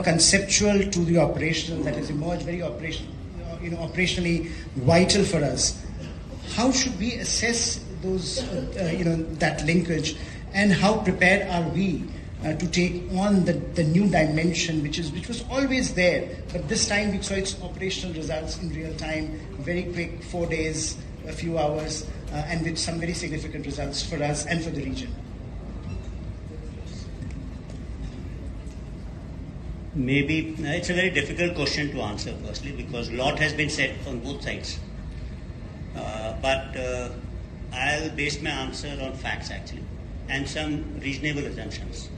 conceptual to the operational that has emerged very operational, operationally vital for us. How should we assess those, that linkage, and how prepared are we to take on the new dimension, which was always there, but this time we saw its operational results in real time, very quick, 4 days, a few hours, and with some very significant results for us and for the region. Maybe it's a very difficult question to answer, firstly, because a lot has been said on both sides. But I'll base my answer on facts, actually, and some reasonable assumptions.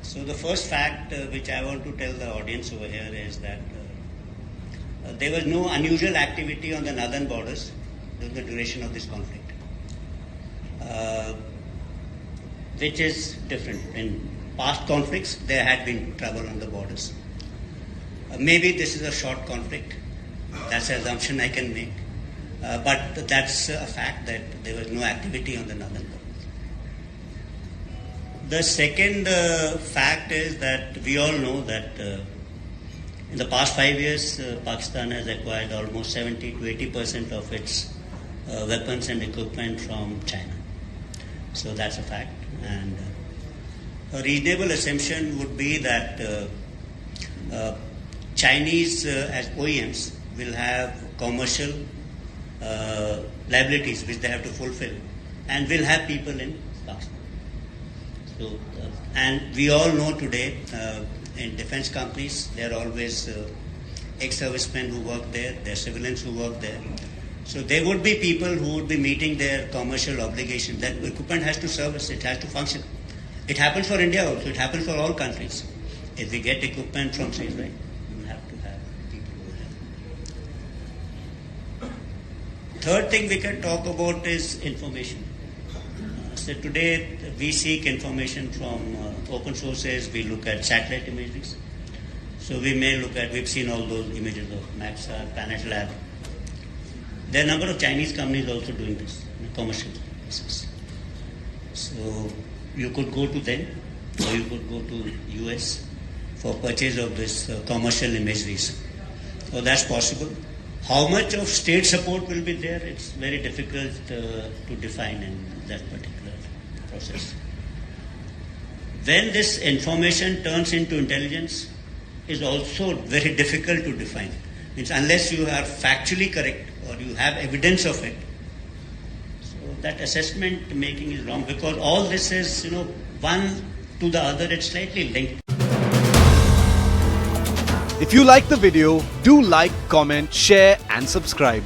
So the first fact which I want to tell the audience over here is that there was no unusual activity on the northern borders during the duration of this conflict, which is different. In past conflicts, there had been trouble on the borders. Maybe this is a short conflict. That's an assumption I can make. But that's a fact that there was no activity on the northern borders. The second fact is that we all know that in the past 5 years, Pakistan has acquired almost 70 to 80% of its weapons and equipment from China. So that's a fact. And a reasonable assumption would be that Chinese as OEMs will have commercial liabilities which they have to fulfill, and will have people in Pakistan. So, and we all know today in defense companies there are always ex-servicemen who work there, there are civilians who work there. So there would be people who would be meeting their commercial obligations. That equipment has to service, it has to function. It happens for India also, it happens for all countries. If we get equipment from Israel, we have to have people over there. Third thing we can talk about is information. So today we seek information from open sources, we look at satellite images. So we may look at, we've seen all those images of Maxar, Planet Lab. There are a number of Chinese companies also doing this on a commercial basis. So you could go to them, or you could go to US for purchase of this commercial imageries. So that's possible. How much of state support will be there, it's very difficult to define in that particular process. When this information turns into intelligence is also very difficult to define. Means unless you are factually correct or you have evidence of it, so that assessment making is wrong, because all this is, one to the other, it's slightly linked. If you like the video, do like, comment, share and subscribe.